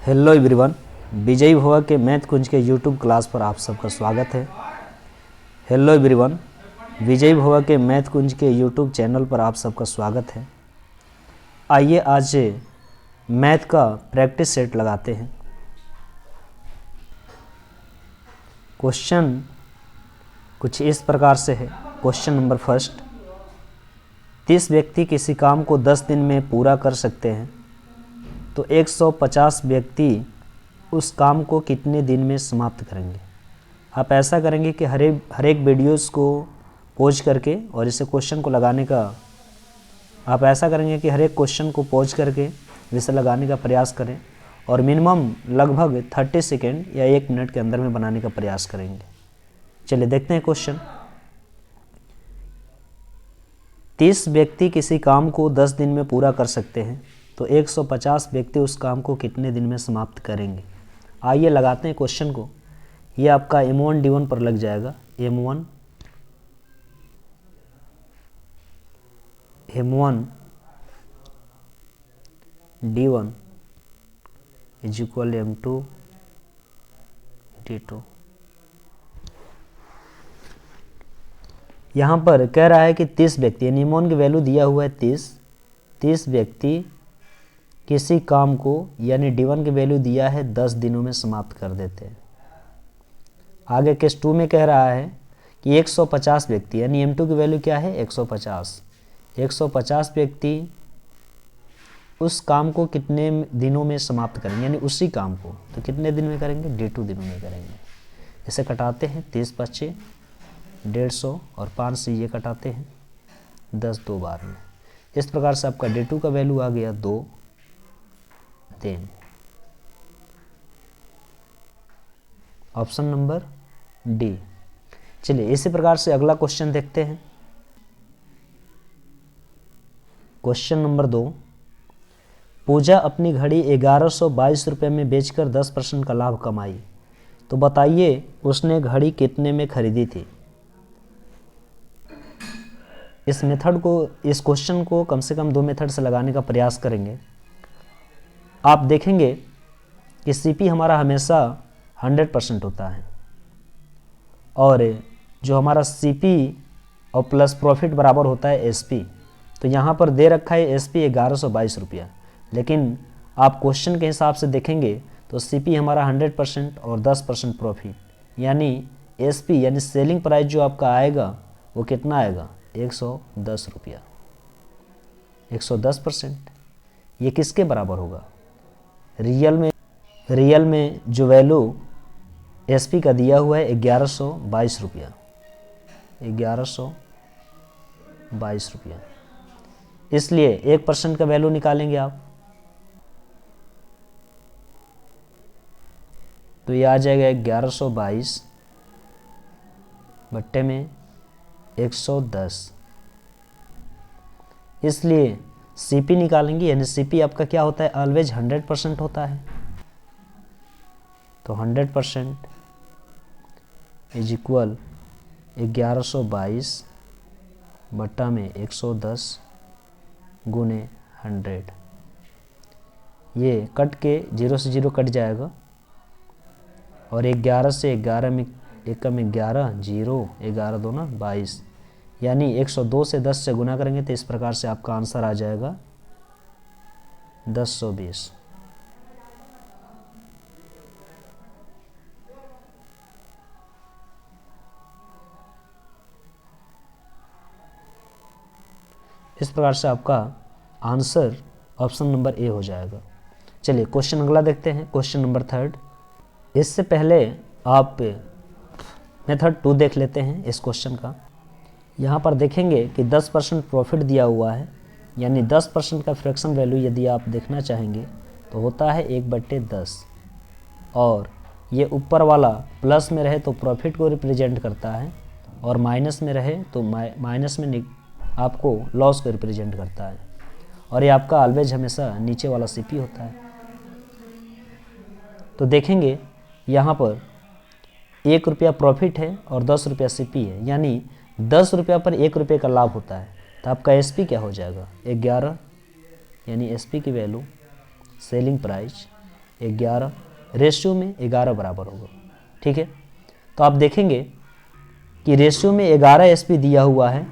Hello everyone, विजय भोवा के math कुंज के YouTube class पर आप सबका स्वागत है। हेलो एवरीवन, विजय भोवा के मैथ कुंज के यूट्यूब चैनल पर आप सबका स्वागत है। आइए आज मैथ का प्रैक्टिस सेट लगाते हैं। क्वेश्चन कुछ इस प्रकार से है। क्वेश्चन नंबर फर्स्ट, 30 व्यक्ति किसी काम को 10 दिन में पूरा कर सकते हैं, तो 150 व्यक्ति उस काम को कितने दिन में समाप्त करेंगे। आप ऐसा करेंगे कि हर एक वीडियोस को पॉज करके और इसे क्वेश्चन को लगाने का आप ऐसा करेंगे कि हर एक क्वेश्चन को पॉज करके इसे लगाने का प्रयास करें और मिनिमम लगभग 30 सेकेंड या 1 मिनट के अंदर में बनाने का प्रयास करेंगे। चलिए देखते हैं क्वेश्चन। 30 व्यक्ति किसी काम को 10 दिन में पूरा कर सकते हैं, तो 150 व्यक्ति उस काम को कितने दिन में समाप्त करेंगे। आइए लगाते हैं क्वेश्चन को। ये आपका M1 D1 पर लग जाएगा। M1 D1 is equal M2 D2। यहाँ पर कह रहा है कि 30 व्यक्ति, यानी M1 की वैल्यू दिया हुआ है 30 व्यक्ति किसी काम को, यानी D1 की वैल्यू दिया है 10 दिनों में समाप्त कर देते हैं। आगे केस 2 में कह रहा है कि 150 व्यक्ति, यानी M2 की वैल्यू क्या है 150 व्यक्ति उस काम को कितने दिनों में समाप्त करेंगे, यानी उसी काम को तो कितने दिन में करेंगे, D2 दिनों में करेंगे। इसे कटाते हैं, 30 25 150 और 5 से ये कटाते हैं, 10 2 बार में। इस प्रकार से आपका D2 का वैल्यू आ गया 2 दिन। Option number D. चलिए इसी प्रकार से अगला क्वेश्चन देखते हैं। क्वेश्चन नंबर 2, पूजा अपनी घड़ी 1122 रुपये में बेचकर 10% का लाभ कमाई, तो बताइए उसने घड़ी कितने में खरीदी थी। इस क्वेश्चन को कम से कम 2 मेथड से लगाने का प्रयास करेंगे। आप देखेंगे कि CP हमारा हमेशा 100% होता है और जो हमारा CP और प्लस प्रॉफिट बराबर होता है SP। तो यहाँ पर दे रखा है SP 1122 रुपया, लेकिन आप क्वेश्चन के हिसाब से देखेंगे तो CP हमारा 100% और 10% प्रॉफिट, यानी SP यानी सेलिंग प्राइस जो आपका आएगा वो कितना आएगा 110 रुपया। 110% ये किसके बराबर होगा, रियल में जो वैल्यू SP का दिया हुआ है 1122 रुपया, 1122 रुपया। इसलिए 1% का वैल्यू निकालेंगे आप, तो ये आ जाएगा 1122 बट्टे में 110। इसलिए CP निकालेंगे, यानी CP आपका क्या होता है, ऑलवेज 100% होता है। तो 100% इज इक्वल 1122 बट्टा में 110 गुने 100। ये कट के 0 से 0 कट जाएगा और 11 से 11 में 1 में 11 0 11 2 ना 22, यानी 102 से 10 से गुना करेंगे तो इस प्रकार से आपका आंसर आ जाएगा 1020। इस प्रकार से आपका आंसर ऑप्शन नंबर ए हो जाएगा। चलिए क्वेश्चन अगला देखते हैं। Question number 3। इससे पहले आप मेथड 2 देख लेते हैं इस क्वेश्चन का। यहाँ पर देखेंगे कि 10% प्रॉफिट दिया हुआ है, यानी 10% का फ्रैक्शन वैल्यू यदि आप देखना चाहेंगे तो होता है 1/10, और ये ऊपर वाला प्लस में रहे तो प्रॉफिट को रिप्रेजेंट करता है और माइनस में रहे तो माइनस में आपको लॉस को रिप्रेजेंट करता है, और ये आपका ऑलवेज हमेशा नीचे वाला CP होता है। तो देखेंगे यहाँ पर 1 रुपया प्रॉफिट है और 10 रुपया CP है, यानी 10 रुपया पर 1 रुपये का लाभ होता है। तो आपका SP क्या हो जाएगा 11, यानी SP की वैल्यू सेलिंग प्राइस 11, रेशियो में 11 बराबर होगा। ठीक है, तो आप देखेंगे कि रेशियो में 11 एसपी दिया हुआ है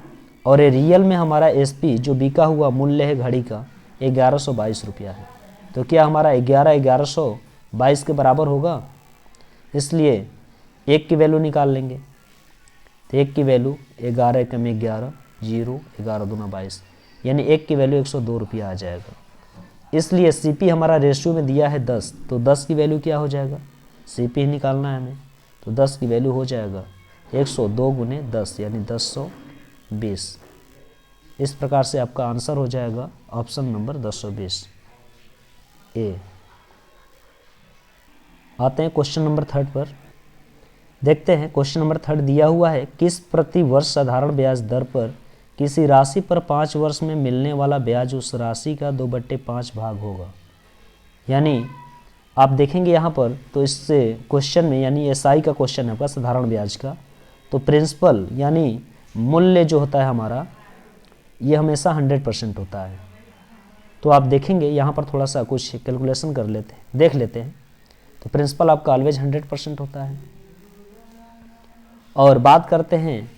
और ये रियल में हमारा एसपी जो बिका हुआ मूल्य है घड़ी का 1122 रुपया है। तो क्या हमारा 1122 के बराबर होगा, इसलिए 1 की वैल्यू निकाल लेंगे। तो 1 की वैल्यू 11 कम 11 0, 11 दूना 22, यानी 1 की वैल्यू 102 रुपया आ जाएगा। इसलिए सीपी हमारा रेशियो में दिया है 10, तो 10 की वैल्यू क्या हो जाएगा, सीपी निकालना है हमें, तो 10 की वैल्यू हो जाएगा 102 गुने 10 यानी 1020। इस प्रकार से आपका आंसर हो जाएगा ऑप्शन नंबर 1020 ए। आते हैं क्वेश्चन नंबर 3 पर। देखते हैं क्वेश्चन नंबर 3 दिया हुआ है, किस प्रति वर्ष साधारण ब्याज दर पर किसी राशि पर 5 वर्ष में मिलने वाला ब्याज उस राशि का 2/5 भाग होगा। यानी आप देखेंगे यहाँ पर, तो इससे क्वेश्चन में यानी एसआई का क्वेश्चन है आपका साधारण ब्याज का, तो प्रिंसिपल यानी मूल्य जो होता है हमारा ये हमेशा 100% होता है। तो आप देखेंगे यहाँ पर थोड़ा सा कुछ कैलकुलेशन कर लेते हैं, देख लेते हैं। तो प्रिंसिपल आपका ऑलवेज 100% होता है। और बात करते हैं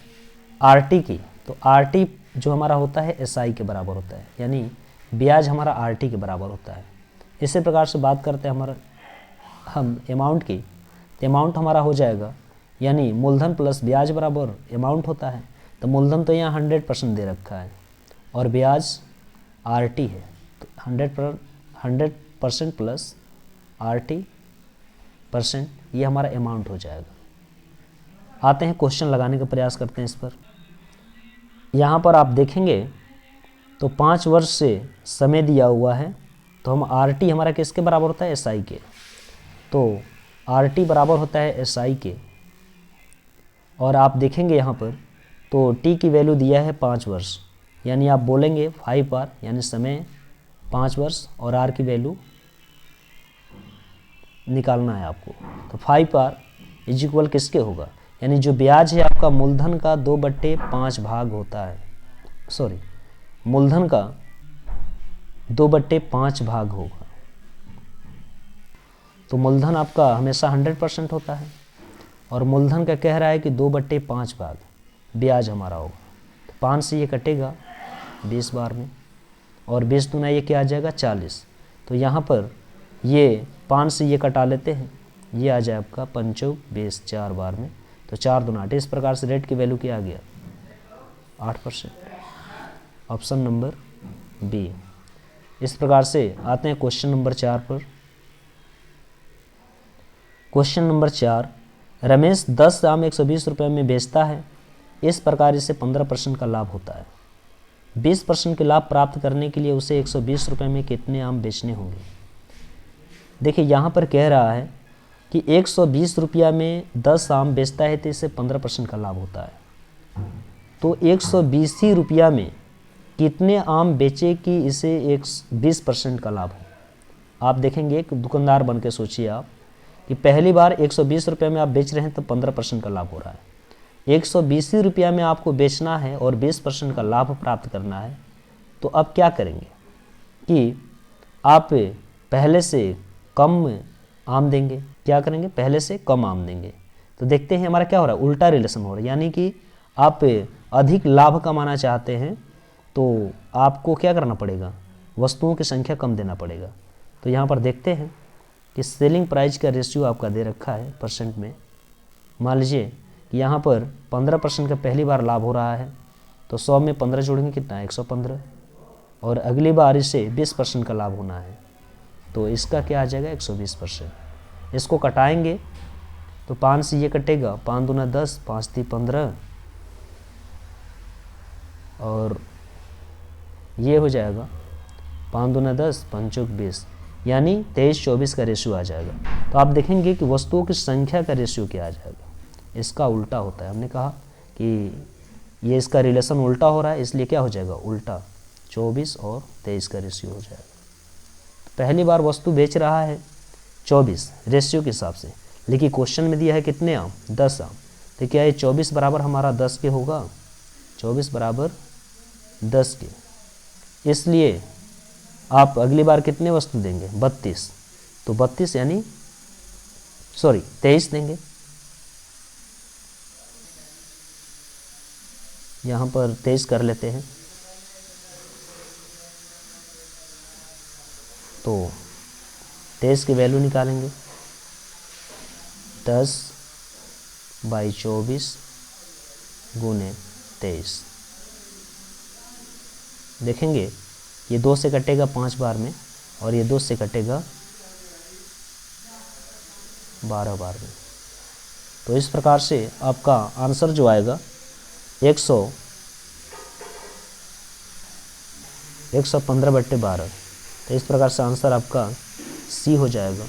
आरटी की, तो आरटी जो हमारा होता है एसआई के बराबर होता है, यानी ब्याज हमारा आरटी के बराबर होता है। इसी प्रकार से बात करते हैं हम अमाउंट की, तो अमाउंट हमारा हो जाएगा यानी मूलधन प्लस ब्याज बराबर अमाउंट होता है। तो मूलधन तो यहाँ 100% दे रखा है और ब्याज आरटी है, तो 100% प्लस आरटी % ये हमारा अमाउंट हो जाएगा। आते हैं क्वेश्चन लगाने का प्रयास करते हैं इस पर। यहाँ पर आप देखेंगे तो 5 वर्ष से समय दिया हुआ है, तो हम आरटी हमारा किसके बराबर होता है, एसआई के। तो आरटी बराबर होता है एसआई के। और आप देखेंगे यहाँ पर तो टी की वैल्यू दिया है 5 वर्ष, यानी आप बोलेंगे 5 आर यानी समय 5 वर्ष और आर की वैल्यू निकालना है आपको। तो 5 आर इज इक्वल किसके होगा, यानी जो ब्याज है आपका मूलधन का 2/5 भाग होता है, सॉरी मूलधन का 2/5 भाग होगा। तो मूलधन आपका हमेशा 100% होता है और मूलधन का कह रहा है कि 2/5 भाग ब्याज हमारा होगा। तो 5 से ये कटेगा 20 बार में और 20 दूना ये क्या आ जाएगा 40। तो यहाँ पर ये 5 से ये कटा लेते हैं, ये आ जाए आपका 5 20 4 बार में, तो 4 दूना 8। इस प्रकार से रेट की वैल्यू क्या आ गया 8%, ऑप्शन नंबर बी। इस प्रकार से आते हैं क्वेश्चन नंबर 4 पर। क्वेश्चन नंबर 4, रमेश 10 आम 120 रुपये में बेचता है, इस प्रकार इसे 15% का लाभ होता है। 20% के लाभ प्राप्त करने के लिए उसे 120 रुपये में कितने आम बेचने होंगे। देखिए यहाँ पर कह रहा है कि 120 रुपया में 10 आम बेचता है तो इसे 15% का लाभ होता है। तो 120 ही रुपया में कितने आम बेचे कि इसे 20% का लाभ हो। आप देखेंगे एक दुकानदार बन के सोचिए आप कि पहली बार 120 रुपये में आप बेच रहे हैं तो 15% का लाभ हो रहा है। 120 ही रुपया में आपको बेचना है और 20% का लाभ प्राप्त करना है। तो अब क्या करेंगे कि आप पहले से कम आम देंगे। क्या करेंगे, पहले से कम आम देंगे। तो देखते हैं हमारा क्या हो रहा है, उल्टा रिलेशन हो रहा है। यानी कि आप अधिक लाभ कमाना चाहते हैं तो आपको क्या करना पड़ेगा, वस्तुओं की संख्या कम देना पड़ेगा। तो यहाँ पर देखते हैं कि सेलिंग प्राइस का रेशियो आपका दे रखा है परसेंट में। मान लीजिए कि यहाँ पर 15% का पहली बार लाभ हो रहा है, तो 100 में 15 जोड़ेंगे कितना है 115, और अगली बार इसे 20% का लाभ होना है, तो इसका क्या आ जाएगा 120%। इसको कटाएंगे तो 5 से ये कटेगा, 5 दूना 10, 5 × 15, और ये हो जाएगा 5 दूना 10, 5 × 20, यानी 23-24 का रेशियो आ जाएगा। तो आप देखेंगे कि वस्तुओं की संख्या का रेशियो क्या आ जाएगा, इसका उल्टा होता है। हमने कहा कि ये इसका रिलेशन उल्टा हो रहा है, इसलिए क्या हो जाएगा उल्टा, 24 और 23 का रेशियो हो जाएगा। पहली बार वस्तु बेच रहा है 24 रेशियो के हिसाब से, लेकिन क्वेश्चन में दिया है कितने आम, 10 आम। तो क्या ये 24 बराबर हमारा 10 के होगा, 24 बराबर 10 के। इसलिए आप अगली बार कितने वस्तु देंगे 32, तो 32 यानी सॉरी 23 देंगे। यहाँ पर 23 कर लेते हैं। तो 23 की वैल्यू निकालेंगे, 10/24 गुने 23। देखेंगे ये 2 से कटेगा 5 बार में और ये 2 से कटेगा 12 बार में। तो इस प्रकार से आपका आंसर जो आएगा 115/12। तो इस प्रकार से आंसर आपका सी हो जाएगा।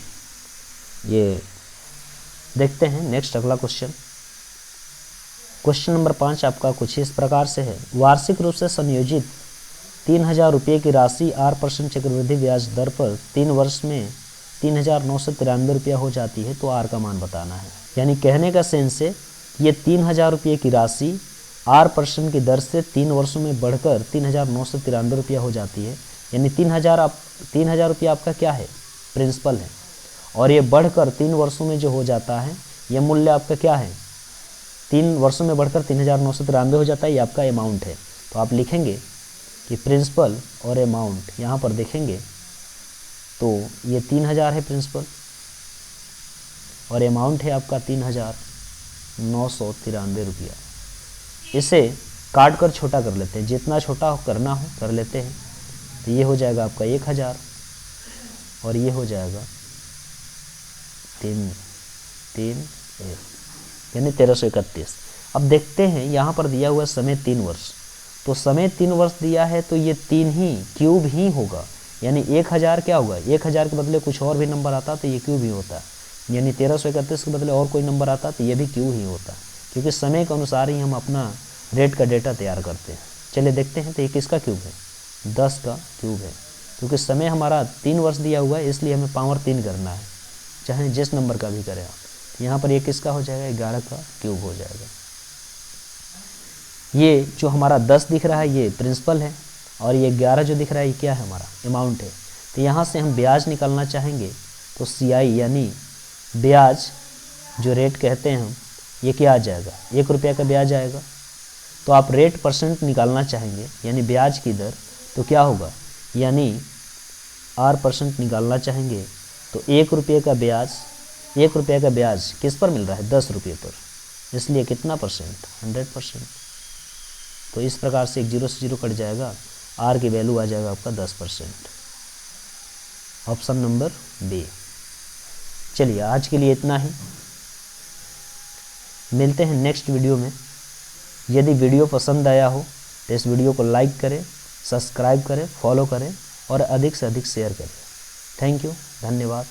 ये देखते हैं नेक्स्ट अगला क्वेश्चन। क्वेश्चन नंबर 5 आपका कुछ इस प्रकार से है। वार्षिक रूप से संयोजित 3000 रुपये की राशि 8% चक्रवृद्धि ब्याज दर पर 3 वर्ष में 3993 रुपया हो जाती है, तो आर का मान बताना है। यानी कहने का सेंस है ये 3000 रुपये की राशि 8% की दर से 3 वर्षों में बढ़कर 3993 रुपया हो जाती है। यानी 3000 रुपया आपका क्या है, प्रिंसिपल है, और ये बढ़कर 3 वर्षों में जो हो जाता है ये मूल्य आपका क्या है, 3 वर्षों में बढ़कर 3993 हो जाता है, ये आपका अमाउंट है। तो आप लिखेंगे कि प्रिंसिपल और अमाउंट, यहाँ पर देखेंगे तो ये 3000 है प्रिंसिपल और अमाउंट है आपका 3993 रुपया। इसे काट कर छोटा कर लेते हैं, जितना छोटा करना हो कर लेते हैं। तो ये हो जाएगा आपका 1000 और ये हो जाएगा 3 यानी 1331। अब देखते हैं यहाँ पर दिया हुआ समय 3 वर्ष, तो समय 3 वर्ष दिया है तो ये 3 ही क्यूब ही होगा। यानी 1000 क्या होगा, 1000 के बदले कुछ और भी नंबर आता तो ये क्यूब ही होता। यानी 1331 के बदले और कोई नंबर आता तो ये भी क्यूब ही होता, क्योंकि समय के अनुसार ही हम अपना रेट का डेटा तैयार करते हैं। चलिए देखते हैं, तो ये किसका क्यूब है, 10 का क्यूब है, क्योंकि समय हमारा 3 वर्ष दिया हुआ है, इसलिए हमें पावर 3 करना है, चाहे जिस नंबर का भी करें आप। तो यहाँ पर ये किसका हो जाएगा, 11 का क्यूब हो जाएगा। ये जो हमारा 10 दिख रहा है ये प्रिंसिपल है और ये 11 जो दिख रहा है ये क्या है, हमारा अमाउंट है। तो यहाँ से हम ब्याज निकालना चाहेंगे तो CI यानी ब्याज जो रेट कहते हैं हम, ये क्या आ जाएगा, 1 रुपया का ब्याज आएगा। तो आप रेट परसेंट निकालना चाहेंगे यानी ब्याज की दर, तो क्या होगा, यानी 8% निकालना चाहेंगे तो 1 रुपये का ब्याज, 1 रुपये का ब्याज किस पर मिल रहा है, 10 रुपये पर, इसलिए कितना परसेंट, 100%। तो इस प्रकार से एक 0 से 0 कट जाएगा, आर की वैल्यू आ जाएगा आपका 10%। Option number B. चलिए आज के लिए इतना ही, मिलते हैं नेक्स्ट वीडियो में। यदि वीडियो पसंद आया हो तो इस वीडियो को लाइक करें, सब्सक्राइब करें, फॉलो करें और अधिक से अधिक शेयर करें। थैंक यू, धन्यवाद।